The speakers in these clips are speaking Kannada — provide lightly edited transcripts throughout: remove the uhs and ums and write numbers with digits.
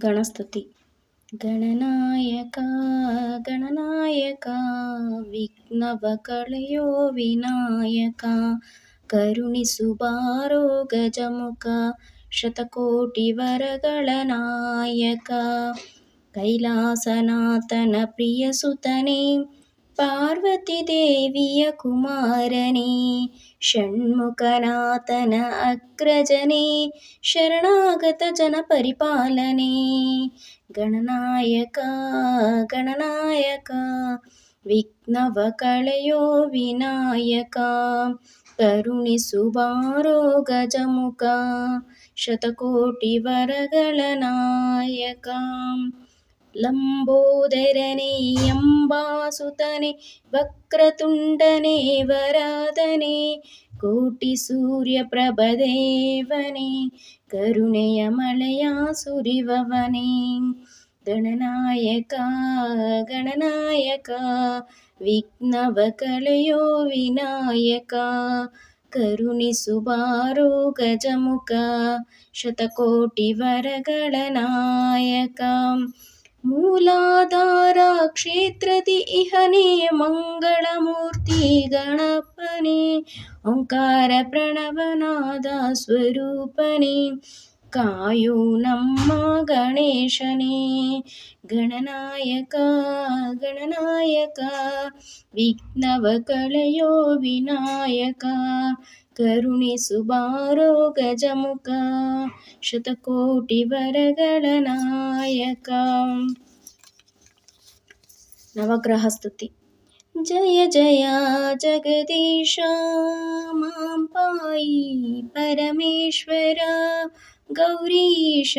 ಗಣಸ್ತುತಿ. ಗಣನಾಯಕ ಗಣನಾಯಕ ವಿಘ್ನವ ಕಳೆಯೋ ವಿನಾಯಕ, ಕರುಣಿಸು ಬಾರೋ ಗಜಮುಖ ಶತಕೋಟಿ ವರಗಳ ನಾಯಕ. ಕೈಲಾಸನಾಥನ ಪ್ರಿಯ ಸುತನೇ, ಪಾರ್ವತಿ ದೇವಿಯ ಕುಮಾರನೇ, ಷಣ್ಮುಖನಾಥನ ಅಗ್ರಜನೇ, ಶರಣಾಗತ ಜನ ಪರಿಪಾಲನೆ. ಗಣನಾಯಕ ಗಣನಾಯಕ ವಿಘ್ನವ ಕಳೆಯೋ ವಿನಾಯಕ, ಕರುಣಿಸು ಬಾರೋ ಗಜಮುಖ ಶತಕೋಟಿ ವರಗಳ ನಾಯಕ. ಲಂಬೋದರನೇ ಅಂಬಾಸುತನೇ, ವಕ್ರತುಂಡನೇ ವರದನೇ, ಕೋಟಿ ಸೂರ್ಯ ಪ್ರಭದೇವನೇ, ಕರುಣೆಯ ಮಳೆಯ ಸುರಿವವನೇ. ಗಣನಾಯಕ ಗಣನಾಯಕ ವಿಘ್ನವ ಕಳೆಯೋ ವಿನಾಯಕ, ಕರುಣಿಸು ಬಾರೋ ಗಜಮುಖ ಶತಕೋಟಿ ವರಗಳ ನಾಯಕ. ಮೂಲಾಧಾರ ಕ್ಷೇತ್ರದಿ ಇಹನೇ ಮಂಗಳಮೂರ್ತಿ ಗಣಪನೇ, ಓಂಕಾರ ಪ್ರಣವನಾದ ಸ್ವರೂಪನೇ, ಕಾಯೋ ನಮ್ಮ ಗಣೇಶನೇ. ಗಣನಾಯಕ ಗಣನಾಯಕ ವಿಘ್ನವ ಕಳೆಯೋ ವಿನಾಯಕ, ಕರುಣಿಸು ಬಾರೋ ಗಜಮುಖ ಶತಕೋಟಿ ವರಗಳ ನಾಯಕ. ನವಗ್ರಹ ಸ್ತುತಿ. ಜಯ ಜಯ ಜಗದೀಶ ಮಾಂ ಪಾಯಿ ಪರಮೇಶ್ವರ ಗೌರೀಶ.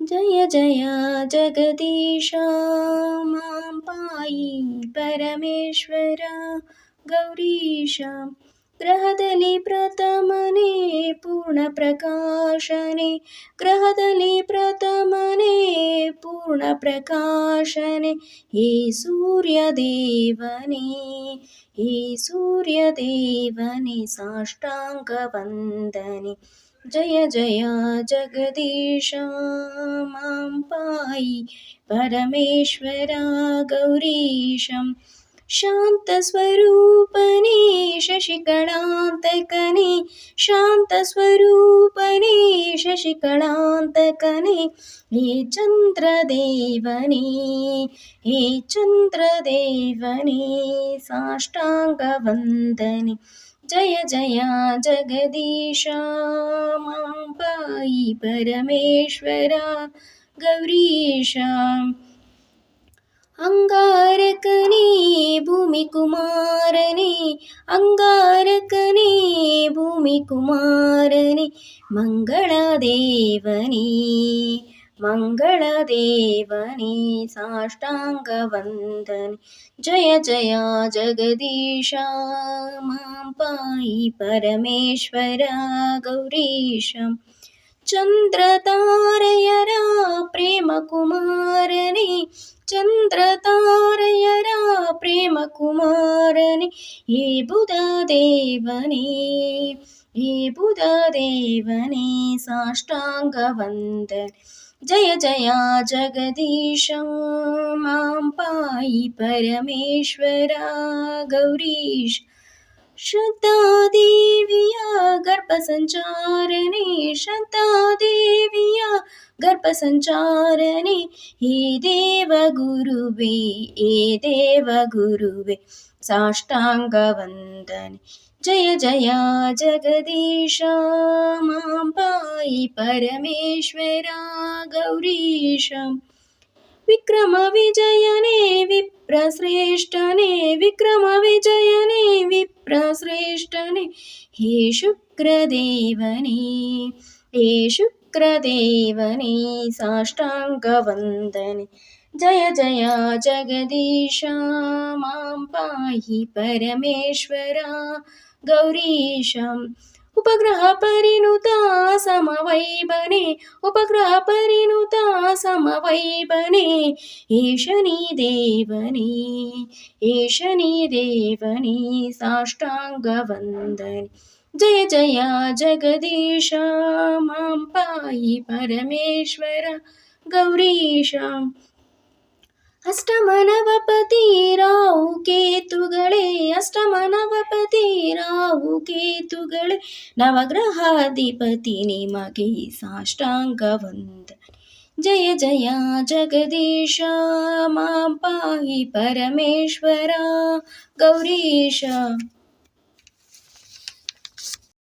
ಜಯ ಜಯ ಜಗದೀಶ ಮಾಂ ಪಾಯಿ ಪರಮೇಶ್ವರ ಗೌರೀಶ. ಗ್ರಹದಲ್ಲಿ ಪ್ರಥಮನೇ ಪೂರ್ಣ ಪ್ರಕಾಶನೇ, ಗ್ರಹದಲ್ಲಿ ಪ್ರಥಮನೇ ಪೂರ್ಣ ಪ್ರಕಾಶನೇ, ಹೇ ಸೂರ್ಯ ದೇವನೇ, ಹೇ ಸೂರ್ಯ ದೇವನೇ ಸಾಷ್ಟಾಂಗ ವಂದನೆ. ಜಯ ಜಯ ಜಗದೀಶ ಮಾಂ ಪಾಯಿ ಪರಮೇಶ್ವರ ಗೌರೀಶ. ಶಾಂತ ಸ್ವರೂಪನೇ ಶಶಿಕಳಾಂತಕನೇ, ಶಾಂತ ಸ್ವರೂಪನೇ ಶಶಿಕಳಾಂತಕನೇ, ಹೇ ಚಂದ್ರದೇವನೇ, ಹೇ ಚಂದ್ರದೇವನೇ ಸಾಷ್ಟಾಂಗ ವಂದನೆ. ಜಯ ಜಯ ಜಗದೀಶ ಮಾಂ ಪಾಯಿ ಪರಮೇಶ್ವರ ಗೌರೀಶ. ಅಂಗಾರಕನೇ ಭೂಮಿ ಕುಮಾರನೇ, ಅಂಗಾರಕನೇ ಭೂಮಿ ಕುಮಾರನೇ, ಮಂಗಳದೇವನೇ, ಮಂಗಳದೇವನೇ ಸಾಷ್ಟಾಂಗ ವಂದನೆ. ಜಯ ಜಯ ಜಗದೀಶ ಮಾಂ ಪಾಯಿ ಪರಮೇಶ್ವರ ಗೌರೀಶ. ಚಂದ್ರ ತಾರೆಯರ ಪ್ರೇಮ ಕುಮಾರನೇ, ಚಂದ್ರ ತಾರೆಯರ ಪ್ರೇಮ ಕುಮಾರನೇ, ಹೇ ಬುಧ ದೇವನೇ, ಹೇ ಬುಧ ದೇವನೇ ಸಾಷ್ಟಾಂಗ ವಂದನೆ. ಜಯ ಜಯ ಜಗದೀಶ ಮಾಂ ಪಾಯಿ ಪರಮೇಶ್ವರ ಗೌರೀಶ. ಶ್ರದ್ಧಾದೇವಿಯ ಗರ್ಭ ಸಂಚಾರನೆ, ಶ್ರದ್ಧಾದೇವಿಯ ಗರ್ಭ ಸಂಚಾರನೆ, ಹೇ ದೇವ ಗುರುವೇ, ಹೇ ದೇವ ಗುರುವೇ ಸಾಷ್ಟಾಂಗ ವಂದನೆ. ಜಯ ಜಯ ಜಗದೀಶ ಮಾಂ ಪಾಯಿ ಪರಮೇಶ್ವರ ಗೌರೀಶ. ವಿಕ್ರಮ ವಿಜಯನೇ ವಿಪ್ರ ಶ್ರೇಷ್ಠನೇ, ವಿಕ್ರಮ ವಿಜಯನೇ ವಿಪ್ರ ಶ್ರೇಷ್ಠನೇ, ಹೇ ಶುಕ್ರದೇವನೇ, ಹೇ ಶುಕ್ರದೇವನೇ ಸಾಷ್ಟಾಂಗ ವಂದನೆ. ಜಯ ಜಯ ಜಗದೀಶ ಮಾಂ ಪಾಹಿ ಪರಮೇಶ್ವರ ಗೌರೀಶ. ಉಪಗ್ರಹ ಪರಿಣುತ ಸಮವೈಬನೆ, ಉಪಗ್ರಹ ಪರಿಣುತ ಸಮವೈಬನೆ, ಹೇ ಶನಿ ದೇವನೇ, ಹೇ ಶನಿ ದೇವನೇ ಸಾಷ್ಟಾಂಗ ವಂದನೆ. ಜಯ ಜಯ ಜಗದೀಶ ಮಾಂ ಪಾಹಿ ಪರಮೇಶ್ವರ ಗೌರೀಶ. ಅಷ್ಟಮನವಪತಿ ರಾಹು ಕೇತುಗಳೇ, ಅಷ್ಟಮನವಪತಿ ರಾಹು ಕೇತುಗಳೇ, ನವಗ್ರಹಾಧಿಪತಿ ನಿಮಗೆ ಸಾಷ್ಟಾಂಗ ವಂದನೆ. ಜಯ ಜಯ ಜಗದೀಶ ಮಾಂ ಪಾಹಿ ಪರಮೇಶ್ವರ ಗೌರೀಶ.